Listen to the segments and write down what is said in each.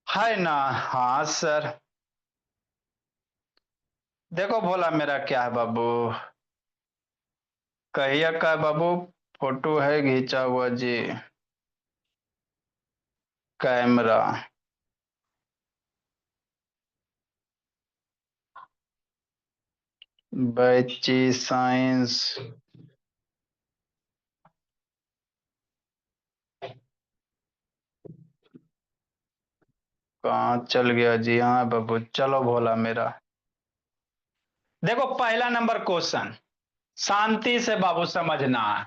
है ना। हाँ सर। देखो भोला मेरा क्या है बाबू। कहिया का है बाबू। फोटो है खींचा हुआ जी। कैमरा। बैची साइंस। कहाँ चल गया जी। हाँ बाबू चलो भोला मेरा। देखो पहला नंबर क्वेश्चन। शांति से बाबू समझना है।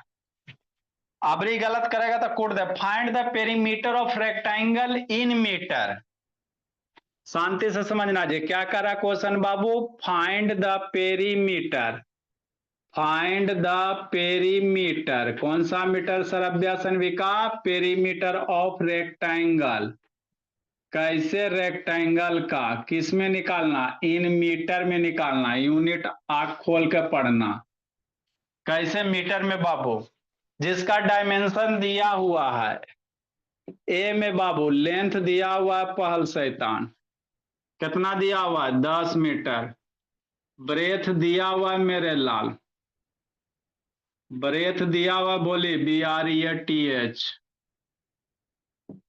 अबरी गलत करेगा तो कूट दे। Find the perimeter of rectangle in metre. शांति से समझना जी, क्या करा क्वेश्चन बाबू। Find the perimeter. Find the perimeter. कौन सा मीटर सर अभ्यासन विका। Perimeter of rectangle. कैसे रेक्टेंगल का किस में निकालना। इन मीटर में निकालना। यूनिट आंख खोल के पढ़ना। कैसे मीटर में बाबू। जिसका डायमेंशन दिया हुआ है। ए में बाबू लेंथ दिया हुआ है पहल शैतान। कितना दिया हुआ है 10 मीटर। ब्रेथ दिया हुआ है मेरे लाल। ब्रेथ दिया हुआ बोली BRETH।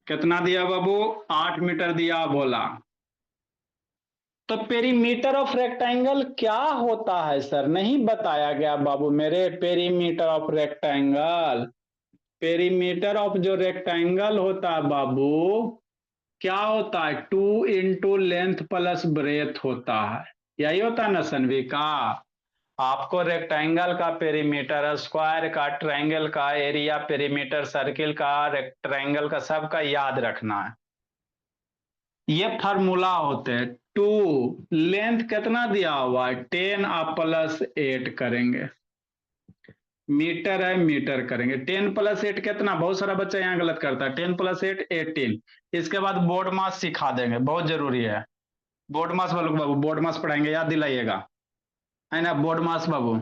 कितना दिया बाबू 8 मीटर दिया बोला। तो पेरीमीटर ऑफ रेक्टेंगल क्या होता है सर नहीं बताया गया बाबू मेरे। Perimeter of rectangle. Perimeter of जो रेक्टेंगल होता है बाबू। क्या होता है 2 इंटू लेंथ प्लस ब्रेथ होता है। यही होता है ना सनवी का। आपको रेक्टेंगल का पेरीमीटर स्क्वायर का ट्रायंगल का एरिया पेरीमीटर सर्किल का रेक्टेंगल का सबका याद रखना है। ये फार्मूला होते हैं। टू लेंथ कितना दिया हुआ है 10 आप +8 करेंगे। मीटर है मीटर करेंगे 10 + 8 कितना। बहुत सारा बच्चा यहाँ गलत करता है। 10 + 8 18। इसके बाद बोर्ड मास सिखा देंगे बहुत जरूरी है। बोर्ड मास बोलो बाबू बोर्ड मास पढ़ाएंगे याद दिलाइएगा। है ना बोर्ड मास बाबू।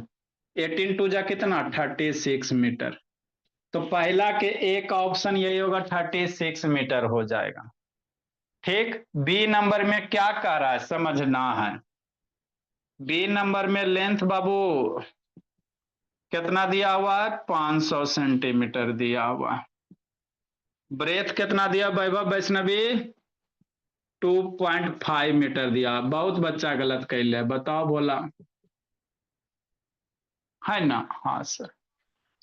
18 × 2 कितना 36 मीटर। तो पहला के एक का ऑप्शन यही होगा 36 मीटर हो जाएगा। ठीक। बी नंबर में क्या कह रहा है समझना है। बी नंबर में लेंथ बाबू कितना दिया हुआ है 500 सेंटीमीटर दिया हुआ है। ब्रेथ कितना दिया वैभव वैष्णवी 2.5 मीटर दिया। बहुत बच्चा गलत कर ले बताओ बोला। है ना। हाँ सर।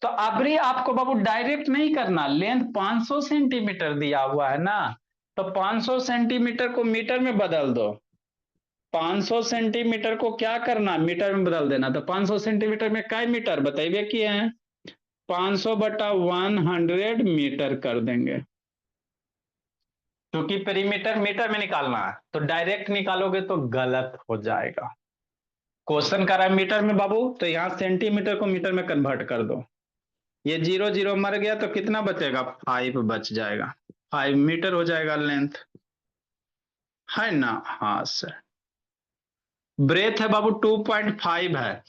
तो अबरी आपको बाबू डायरेक्ट नहीं करना। लेंथ 500 सेंटीमीटर दिया हुआ है ना। तो 500 सेंटीमीटर को मीटर में बदल दो। 500 सेंटीमीटर को क्या करना मीटर में बदल देना। तो 500 सेंटीमीटर में काय मीटर बताइए किए हैं। 500/100 मीटर कर देंगे। क्योंकि पेरीमीटर मीटर में निकालना है तो डायरेक्ट निकालोगे तो गलत हो जाएगा। क्वेश्चन कर रहा है मीटर में बाबू तो यहां सेंटीमीटर को मीटर में कन्वर्ट कर दो। ये 0 0 मर गया तो कितना बचेगा 5 बच जाएगा। 5 मीटर हो जाएगा लेंथ। है ना। हाँ सर। ब्रेथ है बाबू 2.5 है।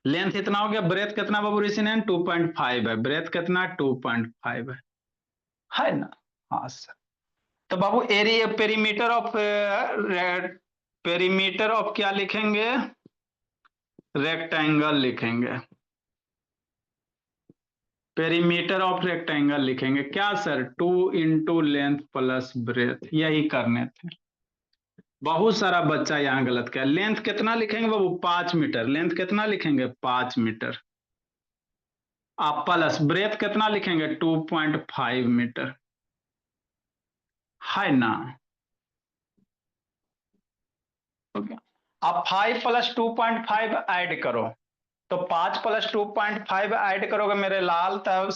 लेंथ इतना हो गया। ब्रेथ कितना बाबू ऋषि ने 2.5 है। ब्रेथ कितना 2.5 है ना। हाँ सर। तो बाबू एरिया पेरीमीटर ऑफ क्या लिखेंगे रेक्टेंगल लिखेंगे। पेरीमीटर ऑफ रेक्टेंगल लिखेंगे क्या sir 2 into length plus breadth यही करने थे। बहुत सारा बच्चा यहाँ गलत किया। लेंथ कितना लिखेंगे बाबू 5 मीटर। लेंथ कितना लिखेंगे 5 मीटर। आप प्लस ब्रेथ कितना लिखेंगे 2.5 मीटर। है ना। ओके। आप 5 + 2.5 ऐड करो। तो 5 + 2.5 ऐड करोगे मेरे लाल तब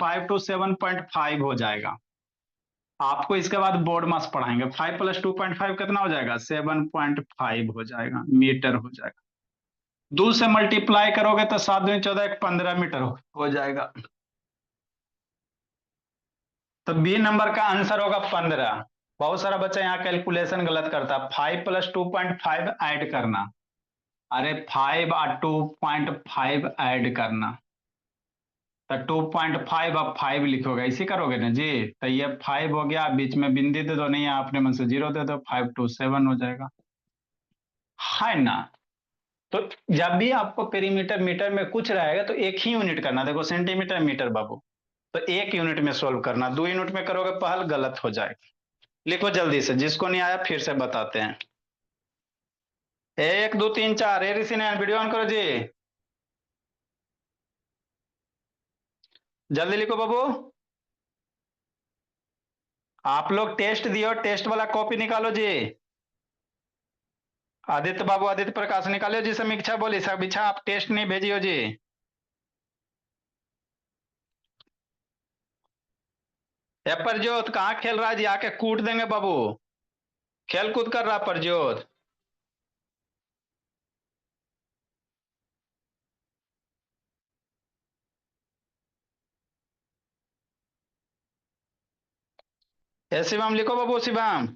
5 to 7.5 हो जाएगा। आपको इसके बाद बोर्ड मास पढ़ाएंगे। 5 + 2.5 कितना हो जाएगा 7.5 हो जाएगा मीटर हो जाएगा। 2 से मल्टीप्लाई करोगे तो 7 × 2 = 14 15 मीटर हो जाएगा। तो बी नंबर का आंसर होगा 15। बहुत सारा बच्चा यहाँ कैलकुलेशन गलत करता है। 5 + 2.5 ऐड करना। अरे 5 और 2.5 ऐड करना। तो 2.5 आप 5 लिखोगे, इसी करोगे ना जी। तो ये 5 हो गया, बीच में बिंदी दे दो, नहीं है अपने मन से 0 दे दो, 527 हो जाएगा, है ना। तो जब भी आपको पेरीमीटर मीटर में कुछ रहेगा तो एक ही यूनिट करना, देखो सेंटीमीटर मीटर बाबू, तो एक यूनिट में सोल्व करना, 2 यूनिट में करोगे पहल गलत हो जाएगा। लिखो जल्दी से, जिसको नहीं आया फिर से बताते हैं। 1 2 3 4, ऋषि ने वीडियो ऑन करो जी, जल्दी लिखो बाबू। आप लोग टेस्ट दियो, टेस्ट वाला कॉपी निकालो जी। आदित्य बाबू, आदित्य प्रकाश निकालो जी, समीक्षा बोली, समीक्षा आप टेस्ट नहीं भेजियो जी। ए प्रज्योत कहाँ खेल रहा है जी, आके कूट देंगे बाबू, खेल कूद कर रहा प्रज्योत। ए शिवम लिखो बाबू, शिवम।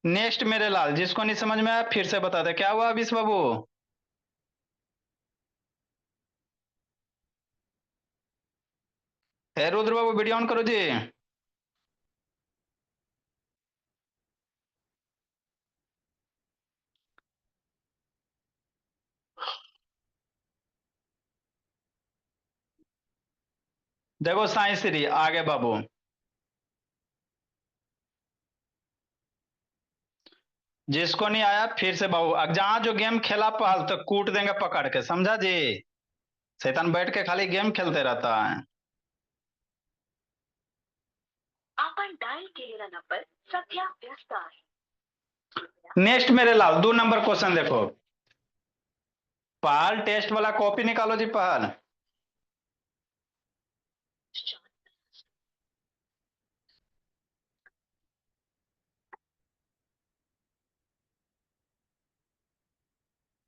नेक्स्ट मेरे लाल, जिसको नहीं समझ में आया फिर से बता दे, क्या हुआ अभिष बाबू। है रुद्र बाबू, वीडियो ऑन करो जी। देखो साइंस श्री आगे बाबू, जिसको नहीं आया फिर से बाबू, अब जहां जो गेम खेला पाल तो कूट देंगे पकड़ के, समझा जी। शैतान बैठ के खाली गेम खेलते रहता है। आपण डायल केलेला नंबर सध्या व्यस्त आहे। नेक्स्ट मेरे लाल 2 नंबर क्वेश्चन देखो, पहल टेस्ट वाला कॉपी निकालो जी पहल।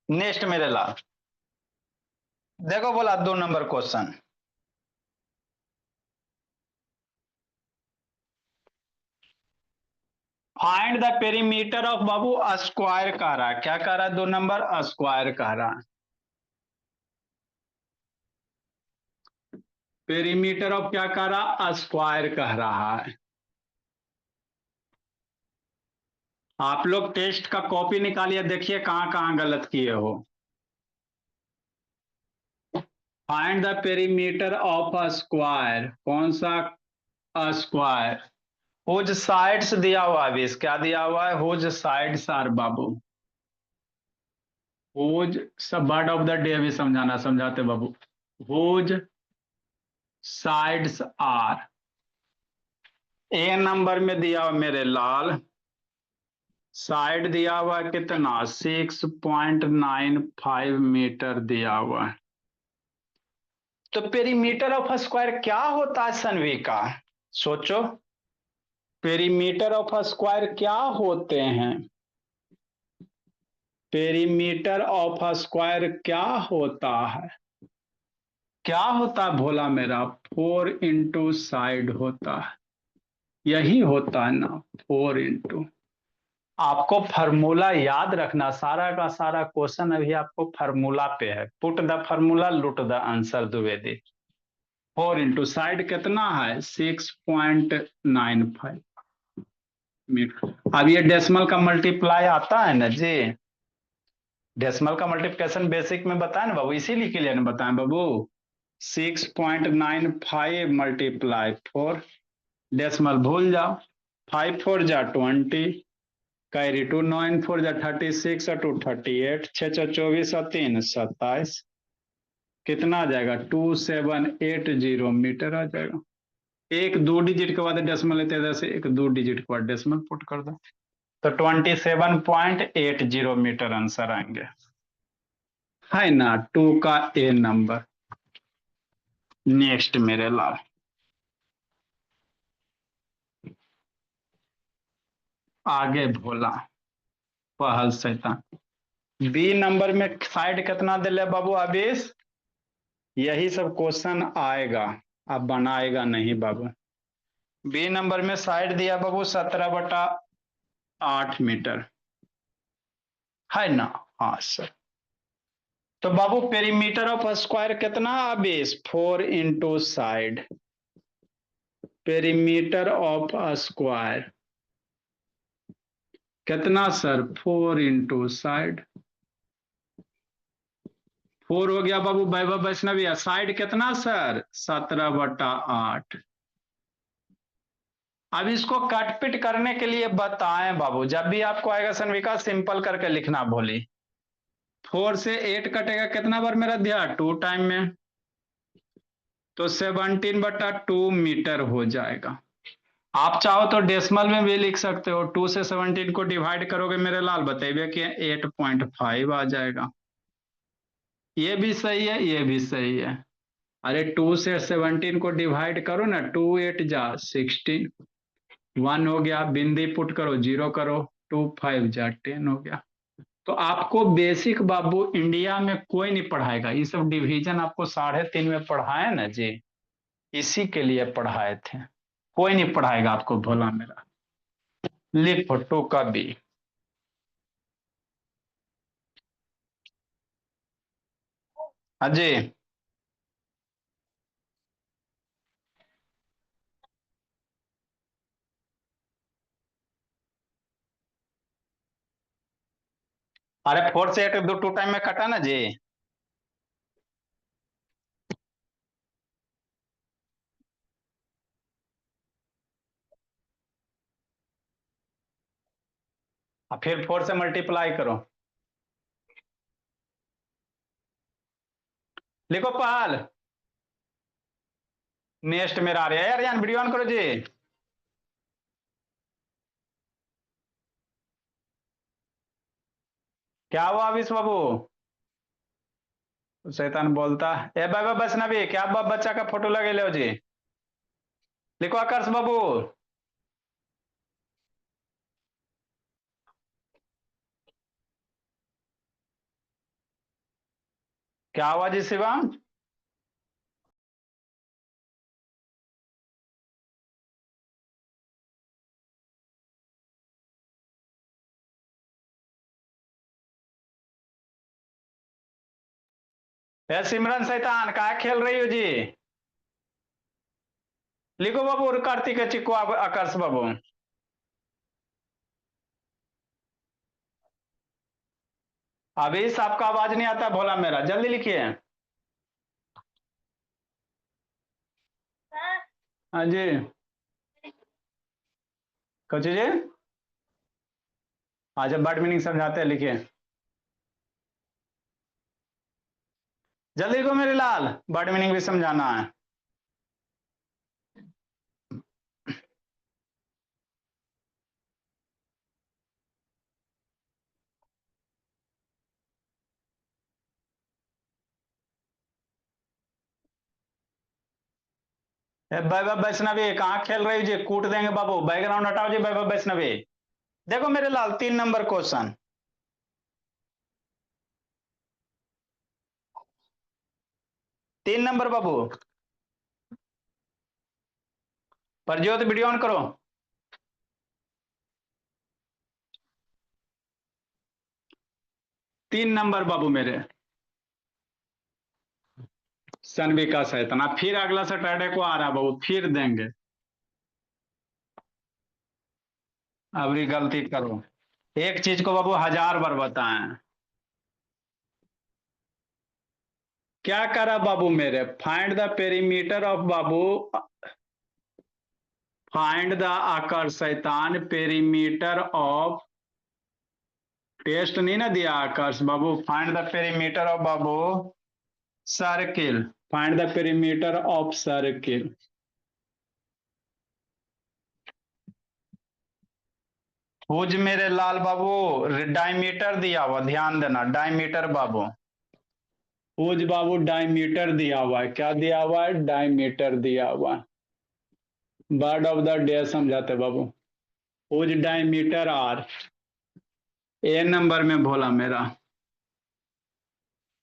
नेक्स्ट मेरे लाल, देखो बोला 2 number question, find the perimeter of Babu square कह रहा है, क्या कह रहा है 2 नंबर, स्क्वायर कह रहा है। पेरीमीटर ऑफ क्या कह रहा, स्क्वायर कह रहा है। आप लोग टेस्ट का कॉपी निकालिए, देखिए कहां कहां गलत किए हो। Find the perimeter of a square, कौन सा स्क्वायर, हुज साइड्स दिया हुआ है, क्या दिया हुआ है, हुज साइड्स आर बाबू, हुज, सब वर्ड ऑफ द डे भी समझाना, समझाते बाबू। Whose sides are, A number में दिया हुआ मेरे लाल, साइड दिया हुआ कितना 6.95 मीटर दिया हुआ है। तो पेरीमीटर ऑफ स्क्वायर क्या होता है सनवी का, सोचो, पेरीमीटर ऑफ स्क्वायर क्या होते हैं, पेरीमीटर ऑफ स्क्वायर क्या होता है, क्या होता है भोला मेरा, 4 इंटू साइड होता है, यही होता है ना, 4 इंटू। आपको फार्मूला याद रखना, सारा का सारा क्वेश्चन अभी आपको फार्मूला पे है, पुट द फार्मूला लुट the answer Dwivedi. 4 into side कितना है 6.95 मीटर। अब ये डेसिमल का मल्टीप्लाई आता है ना जी, डेसिमल का मल्टीप्लिकेशन बेसिक में बताए ना बाबू, इसीलिए के लिए ना बताए बाबू, 6.95 मल्टीप्लाई 4, डेसिमल भूल जाओ, 5 4 जा 20, कैरी 2, 9 4 जा 36 और 2 38, 6 6 24 और 3 27, कितना आ जाएगा 2780 मीटर आ जाएगा। एक 2 डिजिट के बाद डेसिमल लेते हैं, जैसे एक 2 डिजिट के बाद डेसिमल पुट कर दो, तो 27.80 मीटर आंसर आएंगे, है ना, 2 का A नंबर। नेक्स्ट मेरे लाल, आगे भोला पहल शैतान, B नंबर में साइड कितना दिले बाबू आवेश, यही सब क्वेश्चन आएगा, अब बनाएगा नहीं बाबू। B नंबर में साइड दिया बाबू 17/8 मीटर, है ना, हाँ सर। तो बाबू पेरीमीटर ऑफ स्क्वायर कितना, base 4 into side. Perimeter of square कितना सर, 4 इंटू साइड। 4 हो गया बाबू वैभव वैष्णवी। साइड कितना सर, 17/8। अब इसको कटपिट करने के लिए बताएं बाबू, जब भी आपको आएगा सन्विका सिंपल करके लिखना भूली। 4 से 8 कटेगा कितना बार मेरा ध्या, 2 टाइम में, तो 17/2 मीटर हो जाएगा। आप चाहो तो डेसिमल में भी लिख सकते हो, 2 से 17 को डिवाइड करोगे मेरे लाल, बताइए कि 8.5 आ जाएगा। ये भी सही है, ये भी सही है। अरे 2 से 17 को डिवाइड करो ना, 2 8 जा 16, 1 हो गया, बिंदी पुट करो, 0 करो, 2 5 जा 10 हो गया। तो आपको बेसिक बाबू इंडिया में कोई नहीं पढ़ाएगा, ये सब डिवीजन आपको 3.5 में पढ़ाए ना जी, इसी के लिए पढ़ाए थे। कोई नहीं पढ़ाएगा आपको भोला मेरा। लिख फोटो का बी। अजय, अरे 4 से 8 दो 2 टाइम में कटा ना जी। और फिर 4 से मल्टीप्लाई करो, लिखो पाल। नेक्स्ट मेरा आ रहा है यार, यान वीडियो ऑन करो जी। क्या हुआ अविश बाबू, शैतान बोलता ए बाबा वैष्णवी, क्या बाप बच्चा का फोटो लगे लो जी। लिखो आकर्ष बाबू। क्या हुआ जी शिवम। ए सिमरन शैतान क्या खेल रही हो जी। लिखो बाबू, और कार्तिक चिक्को आकर्ष बाबू। अभी आपका आवाज नहीं आता भोला मेरा, जल्दी लिखिए। हाँ जी, कुछ जी। हाँ जब वर्ड मीनिंग समझाते हैं लिखिए, जल्दी लिखो मेरे लाल, वर्ड मीनिंग भी समझाना है। वैभव वैष्णवी कहाँ खेल रही हो जी, कूट देंगे बाबू, बैकग्राउंड हटाओ जी वैभव वैष्णवी। देखो मेरे लाल 3 number question, 3 number Babu. Prajyot video on करो। 3 नंबर बाबू मेरे। सनविका सैतना फिर अगला सैटरडे को आ रहा बाबू, फिर देंगे। अबरी गलती करो, एक चीज को बाबू 1000 बार बताएं। क्या करा बाबू मेरे, फाइंड द पेरीमीटर ऑफ बाबू, फाइंड द आकर शैतान पेरीमीटर ऑफ, टेस्ट नहीं ना दिया आकाश बाबू, फाइंड द पेरीमीटर ऑफ बाबू circle, find the perimeter of circle. Whose मेरे लाल बाबू, डायमीटर दिया हुआ, ध्यान देना डायमीटर बाबू। हुज बाबू डायमीटर दिया हुआ है, क्या दिया हुआ है, डायमीटर दिया हुआ है। वर्ड ऑफ द डे समझाते बाबू। Whose diameter are, A number में भोला मेरा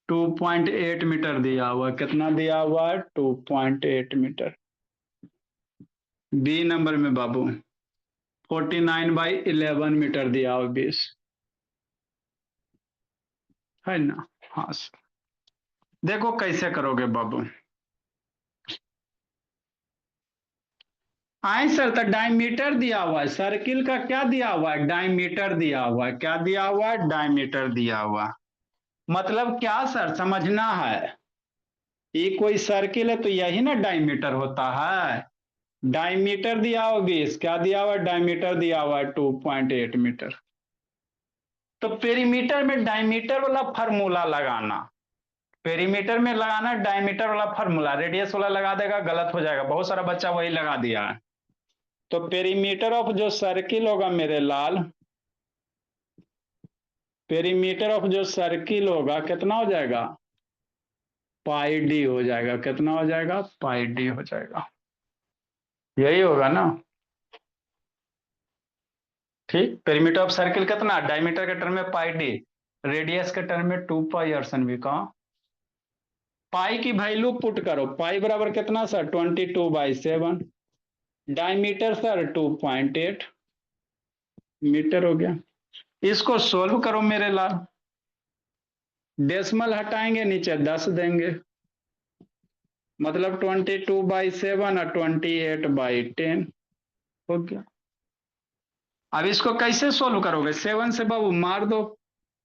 2.8 मीटर दिया हुआ है, कितना दिया हुआ है, 2.8 मीटर। बी नंबर में बाबू 49/11 मीटर दिया हुआ, 20 है ना। हाँ देखो कैसे करोगे बाबू। आए सर, तो डायमीटर दिया हुआ है, सर्किल का क्या दिया हुआ है, डायमीटर दिया हुआ है। क्या दिया हुआ है, डायमीटर दिया हुआ। मतलब क्या सर, समझना है। ये कोई सर्किल है तो यही ना डायमीटर होता है। डायमीटर दिया हुआ 20, क्या दिया हुआ है, डायमीटर दिया हुआ है 2.8 मीटर। तो पेरीमीटर में डायमीटर वाला फॉर्मूला लगाना। पेरीमीटर में लगाना डायमीटर वाला फॉर्मूला, रेडियस वाला लगा देगा गलत हो जाएगा, बहुत सारा बच्चा वही लगा दिया है। तो पेरीमीटर ऑफ जो सर्किल होगा मेरे लाल, पेरीमीटर ऑफ जो सर्किल होगा कितना हो जाएगा, पाई डी हो जाएगा। कितना हो जाएगा, पाई डी हो जाएगा। यही होगा ना। ठीक, पेरीमीटर ऑफ सर्किल कितना, डायमीटर के टर्म में पाई डी, रेडियस के टर्म में 2 पाई। अर्सन भी का पाई की वैल्यू पुट करो। पाई बराबर कितना सर, 22/7। डायमीटर सर 2.8 मीटर हो गया। इसको सोल्व करो मेरे लाल। डेसिमल हटाएंगे नीचे 10 देंगे, मतलब 22/7 और 28/10 हो गया। अब इसको कैसे सोल्व करोगे, 7 से बाबू मार दो।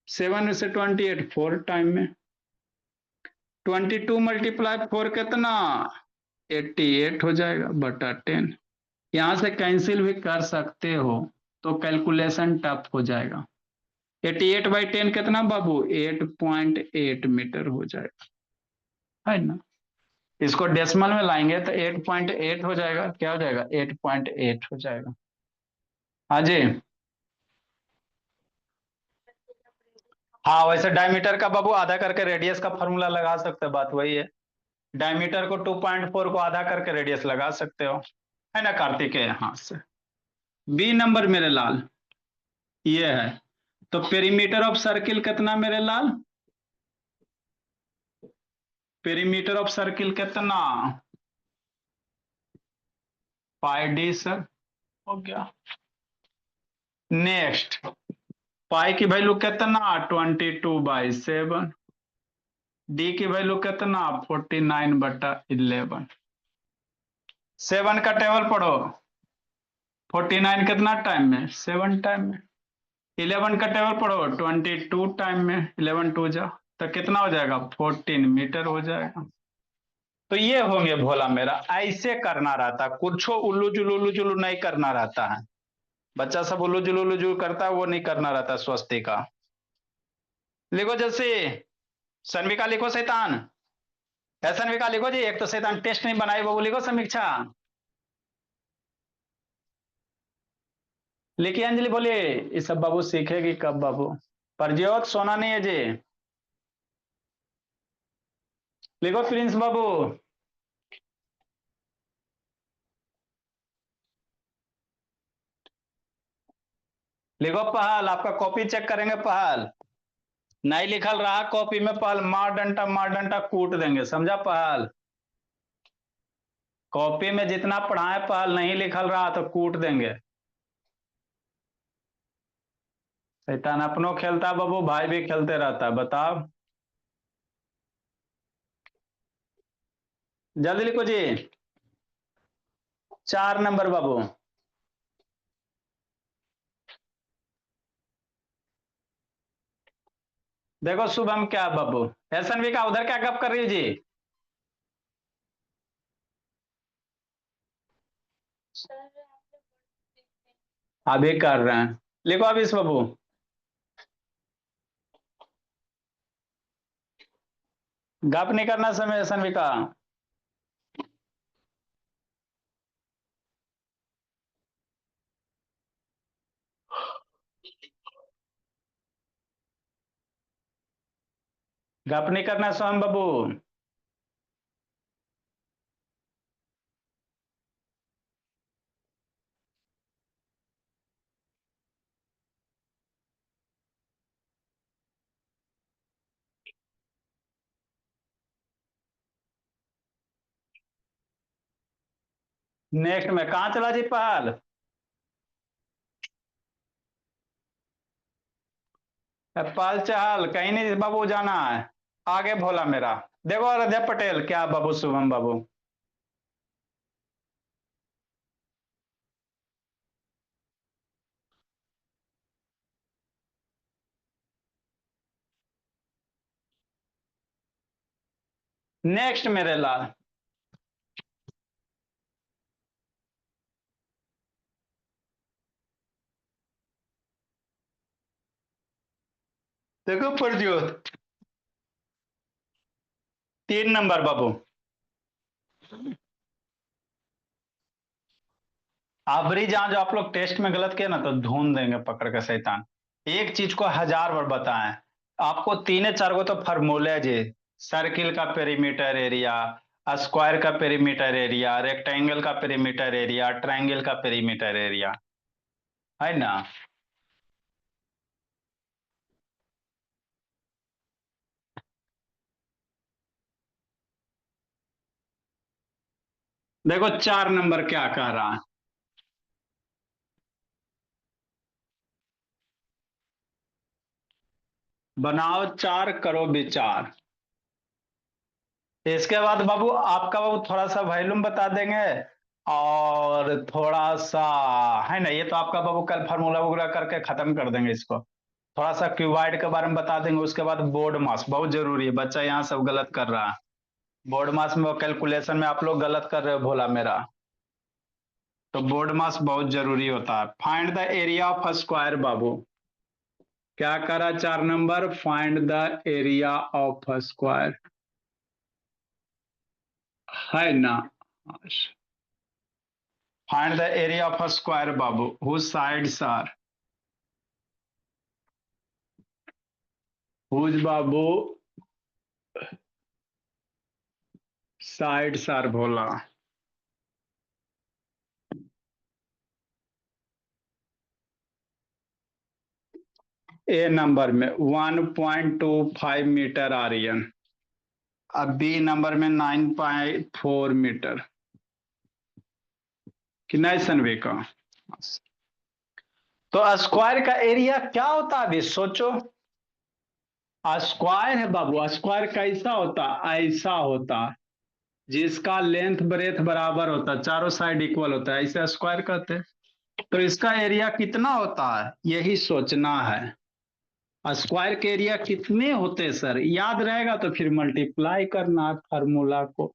7 से 28 4 टाइम में, 22 × 4 कितना, 88 हो जाएगा बटा 10। यहां से कैंसिल भी कर सकते हो, तो कैलकुलेशन टफ हो जाएगा। 88/10 कितना बाबू, 8.8 मीटर हो जाएगा, है ना। इसको डेसिमल में लाएंगे तो 8.8 हो जाएगा। क्या हो जाएगा, 8.8 हो जाएगा। हाँ जी। हाँ, वैसे डायमीटर का बाबू आधा करके रेडियस का फॉर्मूला लगा सकते हो, बात वही है। डायमीटर को 2.4 को आधा करके रेडियस लगा सकते हो, है ना कार्तिक है यहाँ से। बी नंबर मेरे लाल ये है। तो पेरीमीटर ऑफ सर्किल कितना मेरे लाल, पेरीमीटर ऑफ सर्किल कितना, पाई डी सर, हो गया। नेक्स्ट, पाई की वैल्यू कितना, 22/7। डी की वैल्यू कितना, 49/11। 7 का टेबल पढ़ो। 49 कितना टाइम में, 7 टाइम में। 11 का टेबल पढ़ो, 22 टाइम में, 11 2 जा, तो कितना हो जाएगा, 14 मीटर हो जाएगा। तो ये होंगे भोला मेरा, ऐसे करना रहता, कुछ उल्लू जुलू नहीं करना रहता है। बच्चा सब उल्लू जुलू करता है, वो नहीं करना रहता स्वस्ति का। लिखो जैसे, सन्मिका लिखो शैतान, है सन्मिका लिखो जी। एक तो शैतान टेस्ट नहीं बनाई, वो लिखो समीक्षा। लिखिए अंजलि, बोलिए। ये सब बाबू सीखेगी कब बाबू, परजोत सोना नहीं है जी। लिखो प्रिंस बाबू। लिखो पहल, आपका कॉपी चेक करेंगे पहल। नहीं लिखल रहा कॉपी में पहल, मार डंटा कूट देंगे, समझा पहल। कॉपी में जितना पढ़ाए पहल नहीं लिखल रहा तो कूट देंगे। शैतान अपनों खेलता बाबू, भाई भी खेलते रहता है, बताओ। जल्दी लिखो जी। 4 नंबर बाबू। देखो शुभम क्या बाबू, एसन भी का उधर क्या गप कर रही है जी। अभी कर रहे हैं, लिखो अभी इस बाबू। गप नहीं करना समय एसन भी का। गप नहीं करना सोहम बाबू। नेक्स्ट में कहा चला जी पहल, पहल चहल कहीं नहीं बाबू जाना है, आगे भोला मेरा। देखो आराध्या पटेल, क्या बाबू शुभम बाबू। नेक्स्ट मेरे लाल। देखो प्रज्योत, 3 नंबर बाबू। आबरी जहां जो आप लोग टेस्ट में गलत किया ना, तो ढूंढ देंगे पकड़ के शैतान। एक चीज को 1000 बार बताएं आपको, तीन चार को तो फॉर्मूले जी। सर्किल का पेरीमीटर एरिया, स्क्वायर का पेरीमीटर एरिया, रेक्टेंगल का पेरीमीटर एरिया, ट्रायंगल का पेरीमीटर एरिया, है ना। देखो 4 नंबर क्या कह रहा है। बनाओ चार, करो विचार। इसके बाद बाबू आपका बाबू थोड़ा सा वॉल्यूम बता देंगे, और थोड़ा सा, है ना, ये तो आपका बाबू कल फार्मूला वगैरह करके खत्म कर देंगे इसको। थोड़ा सा क्यूबाइड के बारे में बता देंगे, उसके बाद बोर्ड मास बहुत जरूरी है, बच्चा यहाँ सब गलत कर रहा है। बोर्ड मास में कैलकुलेशन में आप लोग गलत कर रहे हो भोला मेरा। तो बोर्ड मास बहुत जरूरी होता है। Find the area of square बाबू। क्या करा 4 number, find the area of square, है ना। Find the area of square बाबू, हुज साइड्स आर, हुज बाबू साइड्स आर भोला। ए नंबर में 1.25 मीटर आ रही है। अब बी नंबर में 9.4 मीटर। कि नहीं सनवे का। तो स्क्वायर का एरिया क्या होता है अभी सोचो। स्क्वायर है बाबू, स्क्वायर कैसा होता है, ऐसा होता है, जिसका लेंथ ब्रेथ बराबर होता है, चारों साइड इक्वल होता है, ऐसे स्क्वायर कहते हैं। तो इसका एरिया कितना होता है यही सोचना है। स्क्वायर के एरिया कितने होते हैं सर, याद रहेगा तो फिर मल्टीप्लाई करना है फार्मूला को,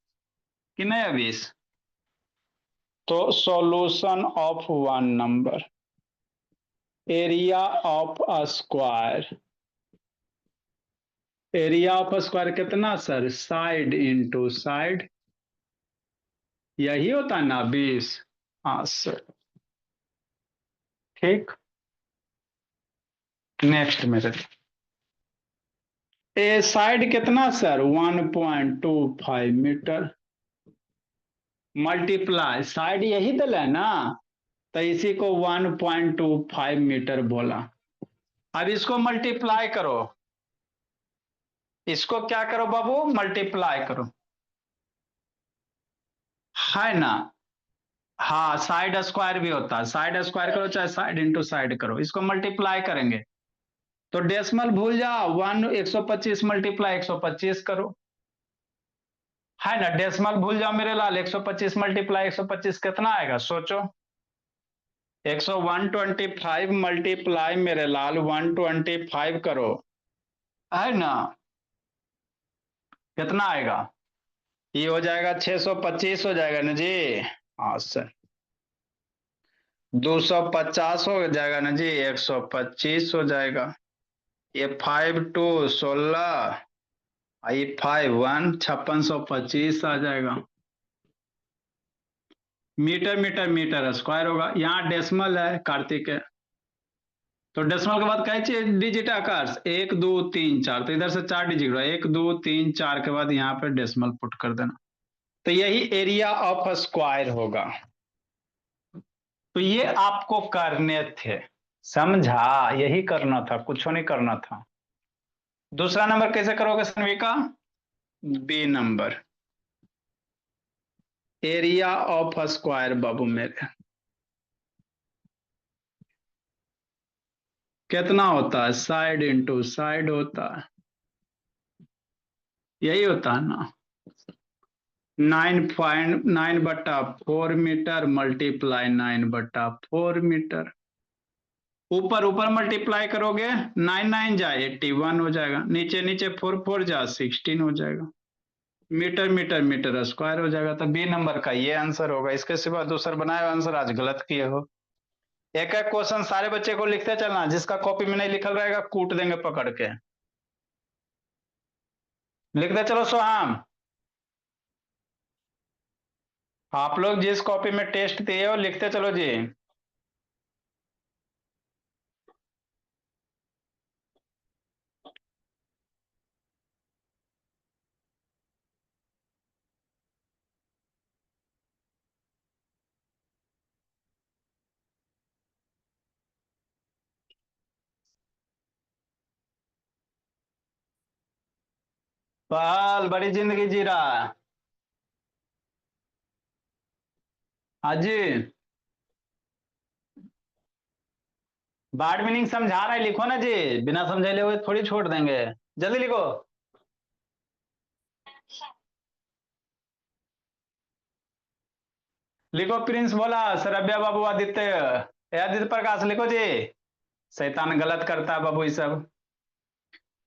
कि नहीं अभी। तो solution of 1 number, area of square, area of square कितना सर, साइड इंटू साइड, यही होता है ना 20। हाँ सर, ठीक। नेक्स्ट मेरे, ए साइड कितना सर, 1.25 मीटर, मल्टीप्लाई साइड यही दिला है ना, तो इसी को 1.25 मीटर बोला। अब इसको मल्टीप्लाई करो, इसको क्या करो बाबू, मल्टीप्लाई करो, है ना। हाँ साइड स्क्वायर भी होता है, साइड स्क्वायर करो चाहे साइड इंटू साइड करो, इसको मल्टीप्लाई करेंगे। तो डेसिमल भूल जाओ, 125 मल्टीप्लाई 125 करो, है ना। डेसिमल भूल जाओ मेरे लाल, 125 मल्टीप्लाई 125 कितना आएगा सोचो। 125 मल्टीप्लाई मेरे लाल 125 करो, है ना, कितना आएगा, ये हो जाएगा 625 हो जाएगा ना जी। हाँ सर, 250 हो जाएगा ना जी, 125 हो जाएगा। ये 5 2 16, ये 5 1 5625 आ जाएगा। मीटर मीटर मीटर स्क्वायर होगा, यहाँ डेसिमल है कार्तिक है। तो डेसिमल के बाद कहे डिजिट आकार, 1 2 3 4, तो इधर से 4 डिजिट, 1 2 3 4 के बाद यहाँ पे डेसिमल पुट कर देना। तो यही एरिया ऑफ स्क्वायर होगा। तो ये आपको करने थे, समझा, यही करना था, कुछ नहीं करना था। दूसरा नंबर कैसे करोगे Sanvika, B number, area of square बाबू मेरे कितना होता है, साइड इंटू साइड होता है, यही होता है ना। 9.9/4 मीटर मल्टीप्लाई 9/4 मीटर। ऊपर ऊपर मल्टीप्लाई करोगे, 9 9 जा 81 हो जाएगा, नीचे नीचे 4 4 जा 16 हो जाएगा। मीटर मीटर मीटर स्क्वायर हो जाएगा। तो बी नंबर का ये आंसर होगा। इसके सिवा दूसरा बनाया आंसर आज गलत किए हो। एक एक क्वेश्चन सारे बच्चे को लिखते चलना, जिसका कॉपी में नहीं लिखल रहेगा कूट देंगे पकड़ के। लिखते चलो सोहम। आप लोग जिस कॉपी में टेस्ट दिए हो लिखते चलो जी। पहल बड़ी जिंदगी जी रहा है। हाँ जी। बार मीनिंग समझा रहा है, लिखो ना जी। बिना समझे हुए थोड़ी छोड़ देंगे। जल्दी लिखो। लिखो प्रिंस बोला, सरब्या बाबू आदित्य। आदित्य प्रकाश लिखो जी। शैतान गलत करता है बाबू ये सब।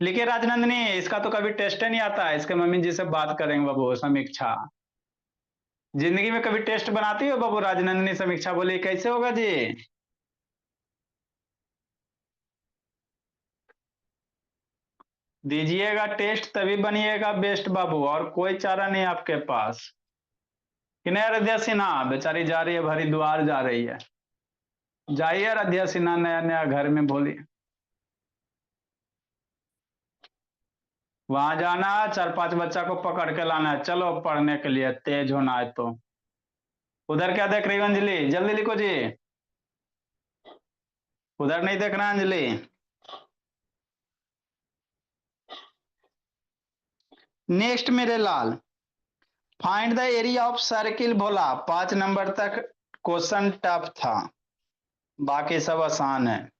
लिखिए राजनंदनी, इसका तो कभी टेस्ट ही नहीं आता है। इसके मम्मी जी से बात करेंगे बाबू समीक्षा। जिंदगी में कभी टेस्ट बनाती हो बाबू राजनंदनी? समीक्षा बोली कैसे होगा जी। दीजिएगा टेस्ट तभी बनिएगा बेस्ट बाबू, और कोई चारा नहीं आपके पास। कि नहीं आराध्या सिन्हा? बेचारी जा रही है, हरिद्वार जा रही है। जाइए आराध्या सिन्हा, नया नया घर में बोली। वहां जाना, 4 5 बच्चा को पकड़ के लाना है, चलो पढ़ने के लिए तेज होना है तो। उधर क्या देख रही हो अंजलि? जल्दी लिखो जी। उधर नहीं देखना अंजलि। नेक्स्ट मेरे लाल, find the area of circle बोला। 5 नंबर तक क्वेश्चन टफ था, बाकी सब आसान है।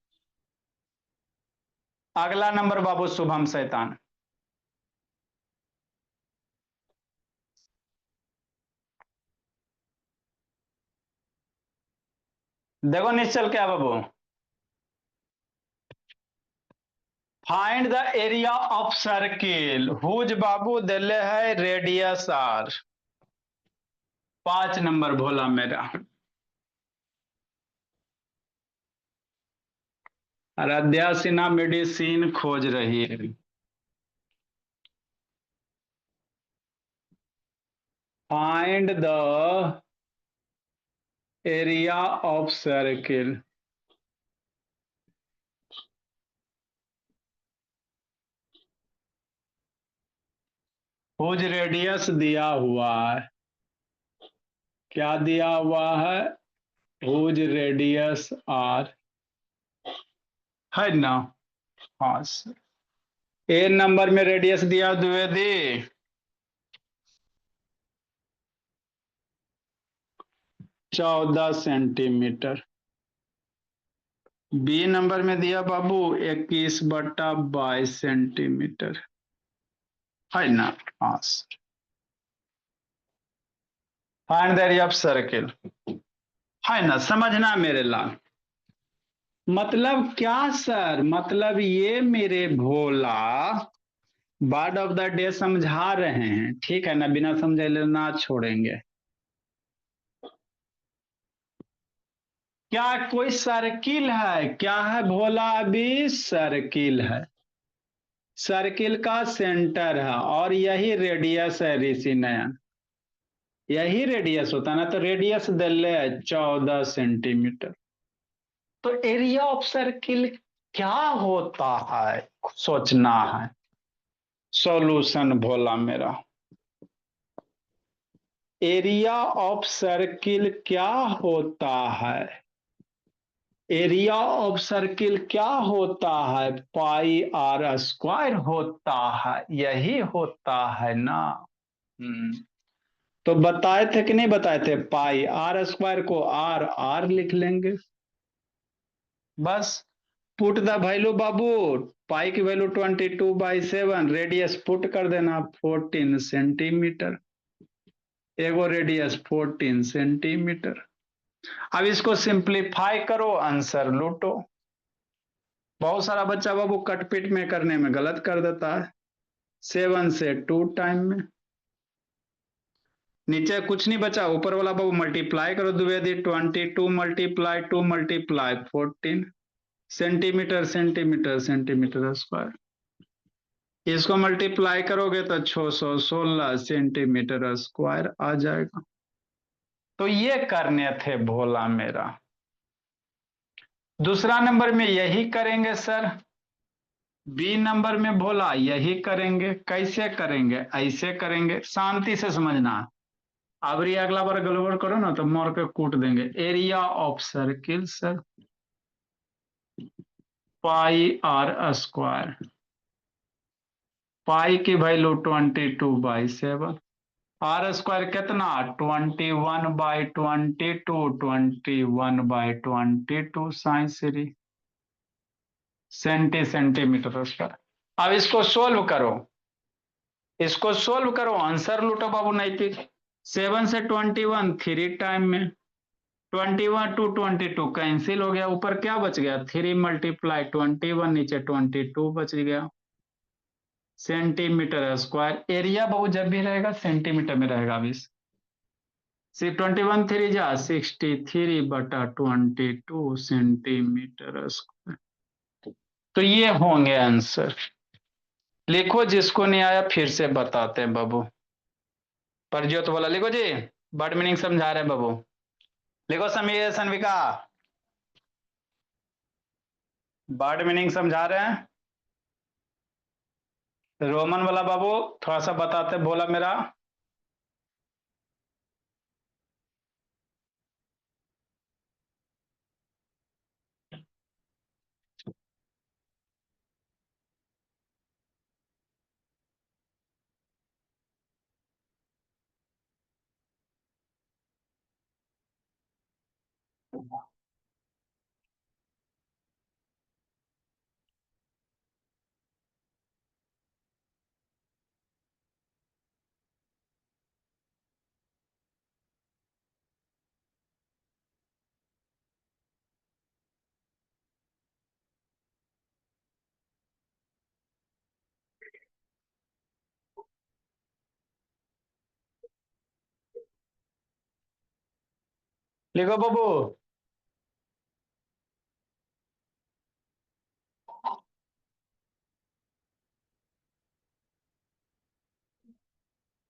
अगला नंबर बाबू शुभम शैतान। देखो निश्चल क्या बाबू, find the area of circle whose बाबू दिले है रेडियस आर। 5 नंबर भोला मेरा। आराध्या सिन्हा मेडिसिन खोज रही है। Find the area of circle. Whose radius दिया हुआ है। क्या दिया हुआ है? हुज रेडियस आर, है ना? हाँ सर। ए नंबर में रेडियस दिया द्विवेदी। 14 सेंटीमीटर। बी नंबर में दिया बाबू 21/22 सेंटीमीटर, है ना? हाँ sir. Find the area of circle, है ना? समझना मेरे लाल। मतलब क्या सर? मतलब ये मेरे भोला वर्ड ऑफ द डे समझा रहे हैं, ठीक है ना? बिना समझे ना छोड़ेंगे। क्या कोई सर्किल है? क्या है भोला? अभी सर्किल है। सर्किल का सेंटर है और यही रेडियस है ऋषि नयन। यही रेडियस होता है ना, तो रेडियस दिले है 14 सेंटीमीटर। तो एरिया ऑफ सर्किल क्या होता है, सोचना है। सॉल्यूशन भोला मेरा, एरिया ऑफ सर्किल क्या होता है? एरिया ऑफ सर्किल क्या होता है? पाई आर स्क्वायर होता है, यही होता है ना। तो बताए थे कि नहीं बताए थे? पाई आर स्क्वायर को आर आर लिख लेंगे बस। पुट द वैल्यू बाबू, पाई की वैल्यू 22/7, रेडियस पुट कर देना 14 सेंटीमीटर, एगो रेडियस 14 सेंटीमीटर। अब इसको सिंप्लीफाई करो, आंसर लूटो। बहुत सारा बच्चा बाबू कटपीट में करने में गलत कर देता है। 7 से 2 टाइम में, नीचे कुछ नहीं बचा, ऊपर वाला बाबू मल्टीप्लाई करो Dwivedi, 22 × 2 × 2 × 14 centimetre centimetre centimetre square. इसको मल्टीप्लाई करोगे तो 616 सेंटीमीटर स्क्वायर आ जाएगा। तो ये करने थे भोला मेरा। दूसरा नंबर में यही करेंगे सर, बी नंबर में भोला यही करेंगे। कैसे करेंगे? ऐसे करेंगे, शांति से समझना। अब अगला बार गड़बड़ करो ना तो मार के कूट देंगे। Area of circle sir, pi r square, pi की वैल्यू 22/7, आर स्क्वायर कितना 21/22, 21/22 साइंस सीरी सेंटीमीटर स्क्वायर। अब इसको सोल्व करो, इसको सोल्व करो, आंसर लूटो बाबू नैतिक। 7 से 21 3 टाइम में, 21 2 22 कैंसिल हो गया, ऊपर क्या बच गया 3 × 21, नीचे 22 बच गया सेंटीमीटर स्क्वायर। एरिया बाबू जब भी रहेगा सेंटीमीटर में रहेगा। अभी 21 3 जा 63/22 सेंटीमीटर स्क्वायर। तो ये होंगे आंसर। लिखो, जिसको नहीं आया फिर से बताते हैं बाबू। परजोत वाला लिखो जी, वर्ड मीनिंग समझा रहे हैं बाबू। लिखो समीर सनविका, वर्ड मीनिंग समझा रहे हैं। रोमन वाला बाबू थोड़ा सा बताते बोला मेरा। लिखो बाबू,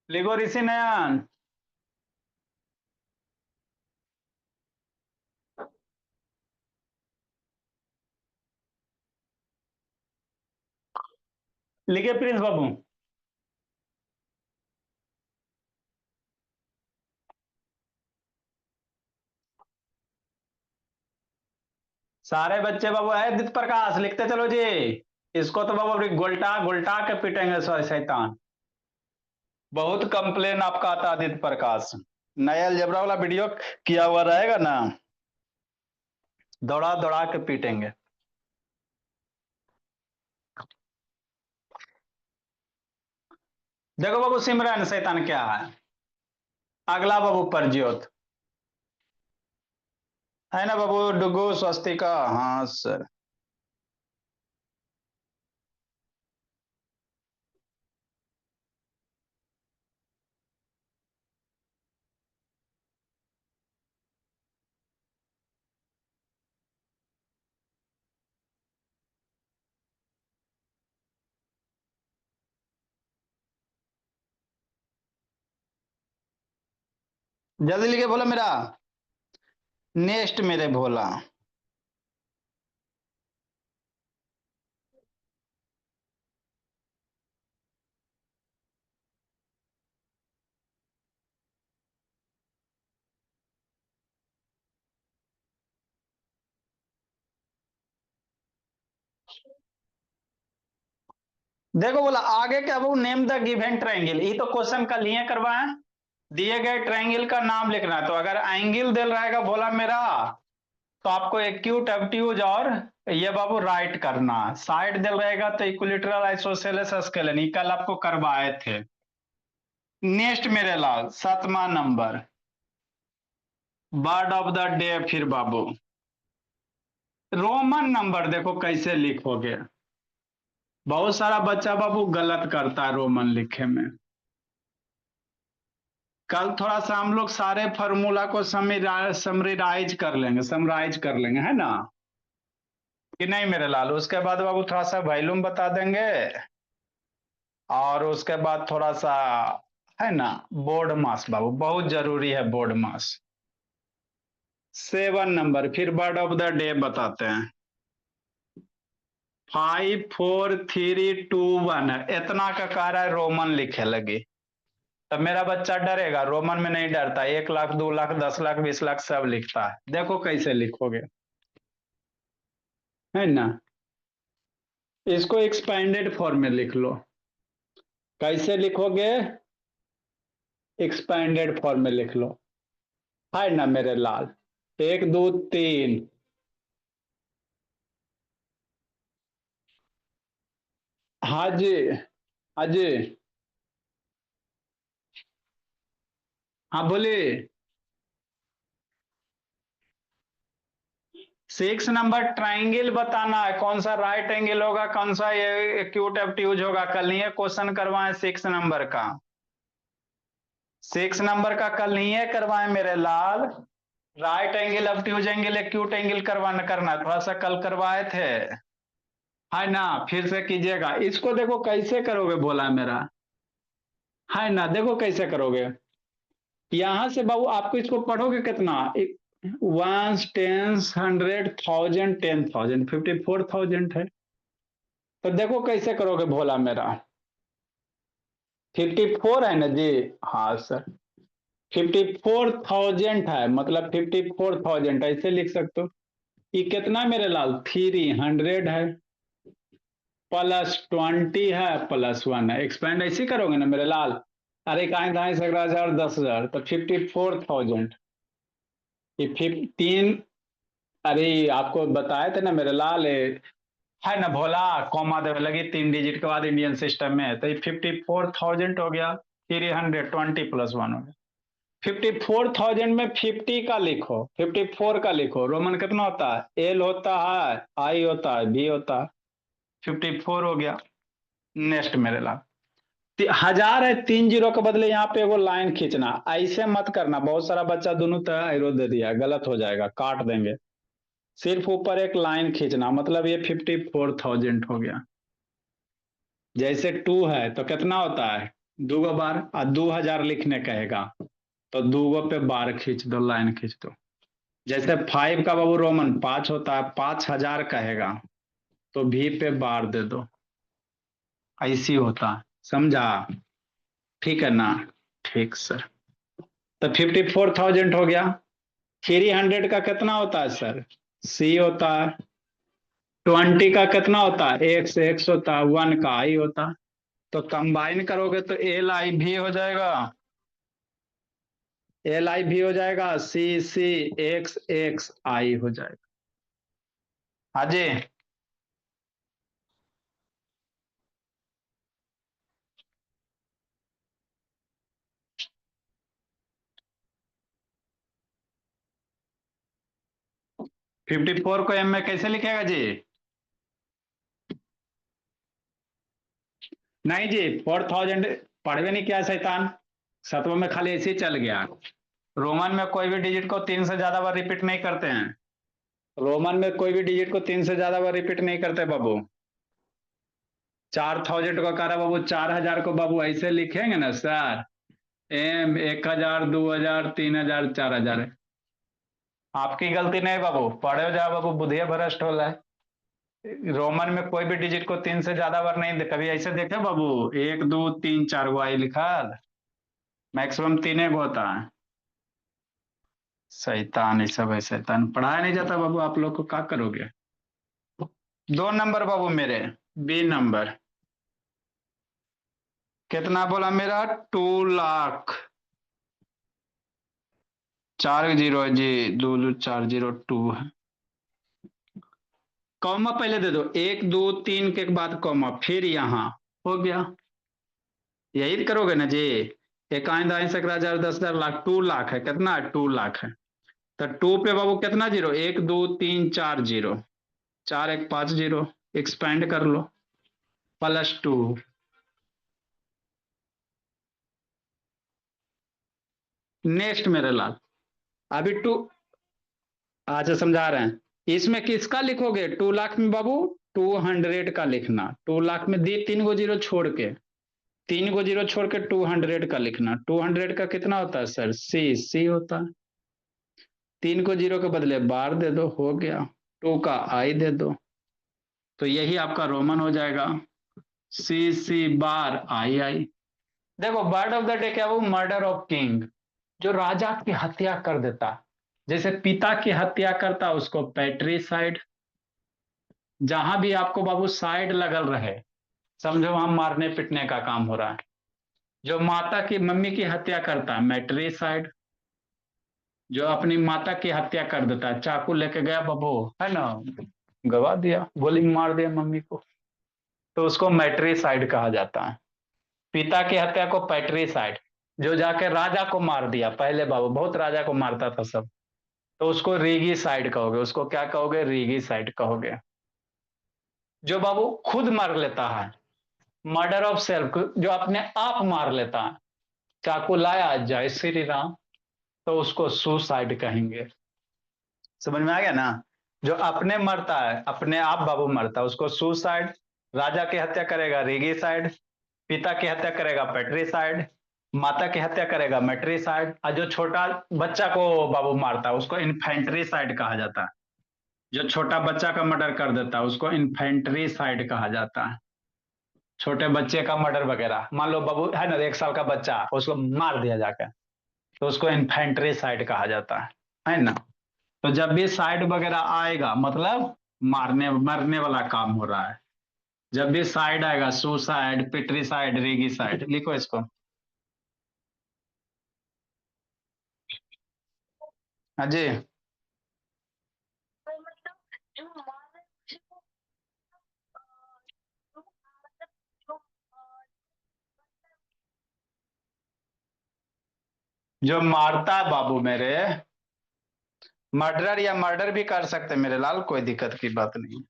लिखो ऋषि नयन। लिखे प्रिंस बाबू। सारे बच्चे बाबू है दित प्रकाश लिखते चलो जी। इसको तो बाबू अभी गोल्टा गोल्टा के पीटेंगे शैतान। बहुत कंप्लेन आपका आता आदित्य प्रकाश। नया अलजेब्रा वाला वीडियो किया हुआ रहेगा ना, दौड़ा दौड़ा के पीटेंगे। देखो बाबू सिमरन शैतान क्या है। अगला बाबू परज्योत है ना बाबू, डुगू स्वस्तिका, हाँ सर। जल्दी लिखे बोला मेरा। नेक्स्ट मेरे भोला। देखो बोला आगे क्या वो नेम द गिवन ट्रायंगल, ये तो क्वेश्चन कल ही करवाए। दिए गए ट्रायंगल का नाम लिखना है, तो अगर एंगल दे रहेगा बोला मेरा तो आपको एक्यूट ऑब्ट्यूज और ये बाबू राइट करना है। साइड दिल रहेगा तो इक्विलेटरल आइसोसेलेस स्केलन, ये कल आपको करवाए थे। नेक्स्ट मेरे लाल 7वां number, word of the day. फिर बाबू रोमन नंबर देखो कैसे लिखोगे। बहुत सारा बच्चा बाबू गलत करता है रोमन लिखे में। कल थोड़ा सा हम लोग सारे फॉर्मूला को समराइज कर लेंगे, समराइज कर लेंगे, है ना कि नहीं मेरे लाल। उसके बाद बाबू थोड़ा सा वॉल्यूम बता देंगे, और उसके बाद थोड़ा सा है ना बोर्ड मास बाबू, बहुत जरूरी है बोर्ड मास। 7 नंबर फिर वर्ड ऑफ द डे बताते हैं। 5 4 3 2 1 इतना का कह रहा है रोमन लिखे लगी। तब मेरा बच्चा डरेगा, रोमन में नहीं डरता। 1 लाख 2 लाख 10 लाख 20 लाख सब लिखता है। देखो कैसे लिखोगे, है ना। इसको एक्सपेंडेड फॉर्म में लिख लो। कैसे लिखोगे, एक्सपेंडेड फॉर्म में लिख लो, है ना मेरे लाल। 1 2 3। हाँ जी, हाँ जी, हाँ बोलिए। 6 नंबर ट्राइंगल बताना है, कौन सा राइट एंगल होगा, कौन सा ये एक्यूट ऑब्ट्यूज होगा। कल नहीं है क्वेश्चन करवाए 6 नंबर का। 6 नंबर का कल नहीं है करवाए मेरे लाल। Right angle obtuse angle acute angle करवाना करना, थोड़ा सा कल करवाए थे, है ना। फिर से कीजिएगा। इसको देखो कैसे करोगे बोला मेरा, है ना। देखो कैसे करोगे। यहां से बाबू आपको इसको पढ़ोगे कितना, वंस टेंस 100 1000 10,000 54,000 है। तो देखो कैसे करोगे भोला मेरा। 54 है ना जी। हाँ सर, 54,000 है, मतलब 54,000 ऐसे लिख सकते हो। ये कितना मेरे लाल, 300 है, +20 है, +1 है। एक्सपेंड ऐसे करोगे ना मेरे लाल। अरे कहीं दाएं 11,000 10,000 तो 54,000। ये 15। अरे आपको बताए थे ना मेरे लाल, है ना भोला, कॉमा देवे लगी 3 डिजिट के बाद इंडियन सिस्टम में, तो ये 54,000 हो गया। 320 +1 हो गया। 54,000 में 50 का लिखो, 54 का लिखो। रोमन कितना होता है, एल होता है, आई होता है, बी होता है। 54 हो गया। नेक्स्ट मेरे लाल, 1000 है, 3 जीरो के बदले यहाँ पे एगो लाइन खींचना। ऐसे मत करना, बहुत सारा बच्चा दोनों तरह एरो दे दिया, गलत हो जाएगा, काट देंगे। सिर्फ ऊपर एक लाइन खींचना, मतलब ये 54,000 हो गया। जैसे 2 है तो कितना होता है, 2 बार, और 2000 लिखने कहेगा तो 2 पे बार खींच दो, लाइन खींच दो। जैसे 5 का बाबू रोमन 5 होता है, 5000 कहेगा तो भी पे बार दे दो, ऐसी होता है, समझा। ठीक है ना, ठीक सर। तो 54,000 हो गया। 300 का कितना होता है सर, सी होता है। 20 का कितना होता है, एक्स होता है। 1 का आई होता है। तो कंबाइन करोगे तो एल आई भी हो जाएगा, एल आई भी हो जाएगा, सी सी एक्स एक्स आई हो जाएगा। हाँ जी। 54 को एम में कैसे लिखेगा जी। नहीं जी, 4,000 पढ़वे नहीं किया शैतान। 7वां में खाली ऐसे ही चल गया। रोमन में कोई भी डिजिट को 3 से ज्यादा बार रिपीट नहीं करते हैं। रोमन में कोई भी डिजिट को 3 से ज्यादा बार रिपीट नहीं करते बाबू। 4,000 को कह रहा बाबू, 4,000 को बाबू ऐसे लिखेंगे ना सर, एम 1,000 2,000 3,000 4,000। आपकी गलती नहीं बाबू, पढ़े हो जाओ बाबू, बुद्धिया भ्रष्ट हो रहा है। रोमन में कोई भी डिजिट को 3 से ज्यादा बार नहीं कभी ऐसे देखे बाबू, 1 2 3 4 गो आई लिखा, मैक्सिमम 3 गो होता है। शैतान ही सब है, शैतान पढ़ाया नहीं जाता बाबू, आप लोग को क्या करोगे। 2 नंबर बाबू मेरे, बी नंबर। कितना बोला मेरा, 2 लाख। 4 जीरो है जी, 2 2 4 0 2 है। कॉमा पहले दे दो, 1 2 3 के बाद कॉमा, फिर यहां हो गया। यही करोगे ना जी। एक आइंदा दाइन सक 10,000 10,000 लाख, 2 लाख है, कितना 2 लाख है। तो टू पे बाबू कितना जीरो, 1 2 3 4 जीरो, 4 1 5 जीरो, एक्सपेंड कर लो, +2। नेक्स्ट मेरे लाल, अभी टू, अच्छा समझा रहे हैं। इसमें किसका लिखोगे, 2 लाख में बाबू 200 का लिखना, 2 लाख में दी 3 गो जीरो छोड़ के, 3 गो जीरो छोड़ के 200 का लिखना। 200 का कितना होता है सर, सी होता है। 3 को जीरो के बदले बार दे दो, हो गया। टू का आई दे दो, तो यही आपका रोमन हो जाएगा, C C बार आई। देखो वर्ड ऑफ द डे क्या, वो मर्डर ऑफ किंग, जो राजा की हत्या कर देता, जैसे पिता की हत्या करता उसको पैट्रीसाइड। जहां भी आपको बाबू साइड लगल रहे, समझो वहां मारने पीटने का काम हो रहा है। जो माता की मम्मी की हत्या करता है मैट्रीसाइड। जो अपनी माता की हत्या कर देता है, चाकू लेके गया बाबू, है ना, गवा दिया, गोली मार दिया मम्मी को, तो उसको मैट्रीसाइड कहा जाता है। पिता की हत्या को पैट्रीसाइड। जो जाके राजा को मार दिया, पहले बाबू बहुत राजा को मारता था सब, तो उसको रीगीसाइड कहोगे, उसको क्या कहोगे, रीगीसाइड कहोगे। जो बाबू खुद मार लेता है, मर्डर ऑफ सेल्फ, जो अपने आप मार लेता है, चाकू लाया जय श्री राम, तो उसको सुसाइड कहेंगे। समझ में आ गया ना। जो अपने मरता है, अपने आप बाबू मरता है, उसको सुसाइड। राजा की हत्या करेगा रीगीसाइड, पिता की हत्या करेगा पैट्रीसाइड, माता की हत्या करेगा मैट्रीसाइड, और जो छोटा बच्चा को बाबू मारता है उसको इन्फेंट्रीसाइड कहा जाता है। जो छोटा बच्चा का मर्डर कर देता है उसको इन्फेंट्रीसाइड कहा जाता है। छोटे बच्चे का मर्डर वगैरह, मान लो बाबू है ना 1 साल का बच्चा, उसको मार दिया जाकर, तो उसको इन्फेंट्रीसाइड कहा जाता है ना। तो जब भी साइड वगैरह आएगा मतलब मारने मरने वाला काम हो रहा है। जब भी साइड आएगा, सुसाइड, पिट्रीसाइड, रीगीसाइड, लिखो इसको। हाँ जी। जो मारता है बाबू मेरे, मर्डर या मर्डर भी कर सकते हैं मेरे लाल, कोई दिक्कत की बात नहीं।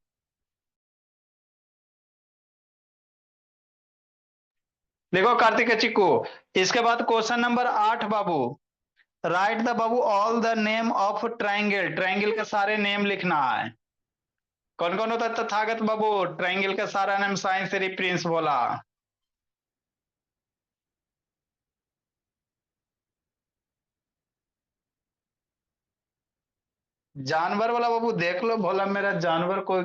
देखो कार्तिक चिक्कू, इसके बाद question number 8 Babu, right the Babu all the name of triangle, triangle के सारे नेम लिखना है। कौन कौन होता है तथागत बाबू, ट्राइंगल का सारा नाम साइंस प्रिंस बोला। जानवर वाला बाबू देख लो, भोला मेरा जानवर को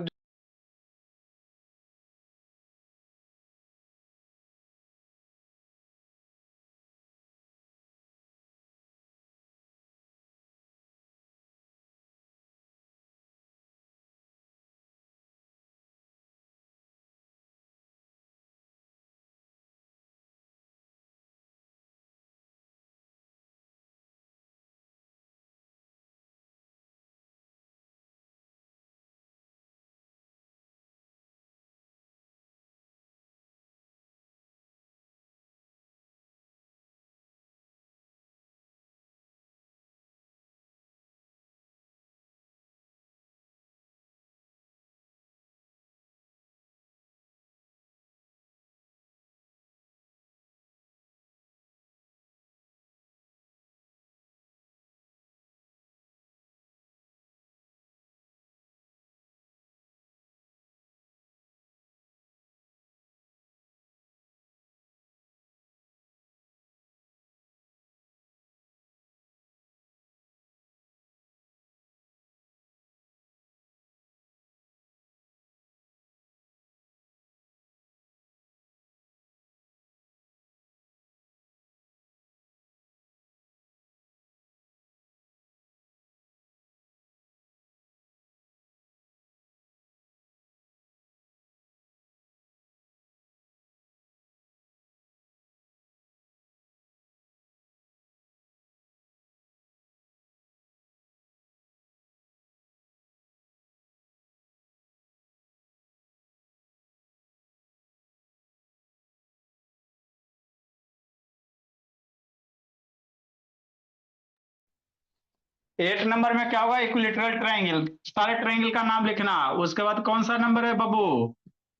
8 नंबर में क्या होगा, इक्विलेटरल ट्रायंगल, सारे ट्रायंगल का नाम लिखना। उसके बाद कौन सा नंबर है बाबू,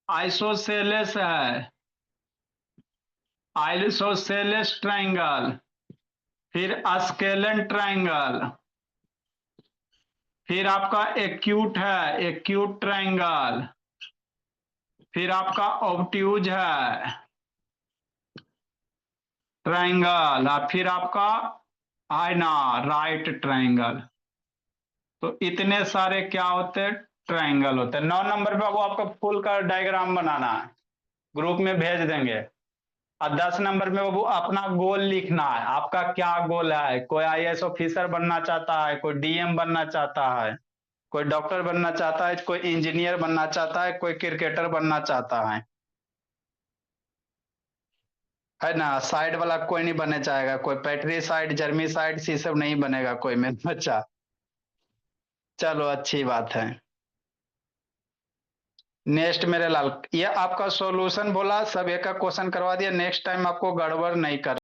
आइसोसेलेस है, आइसोसेलेस ट्रायंगल, फिर स्केलन ट्रायंगल, फिर आपका एक्यूट है, एक्यूट ट्रायंगल, फिर आपका ऑब्ट्यूज है ट्रायंगल, और फिर आपका है ना राइट ट्रायंगल। तो इतने सारे क्या होते हैं, ट्रायंगल होते हैं। 9 नंबर पे वो आपका फुल का डायग्राम बनाना है, ग्रुप में भेज देंगे। और 10 नंबर में वो अपना गोल लिखना है, आपका क्या गोल है। कोई आईएएस ऑफिसर बनना चाहता है, कोई डीएम बनना चाहता है, कोई डॉक्टर बनना चाहता है, कोई इंजीनियर बनना चाहता है, कोई क्रिकेटर बनना चाहता है ना। साइड वाला कोई नहीं बनना चाहेगा, कोई पैट्री साइड, जर्मी साइड, सी सब नहीं बनेगा कोई में बच्चा। चलो अच्छी बात है। नेक्स्ट मेरे लाल, ये आपका सॉल्यूशन बोला, सब एक का क्वेश्चन करवा दिया, नेक्स्ट टाइम आपको गड़बड़ नहीं कर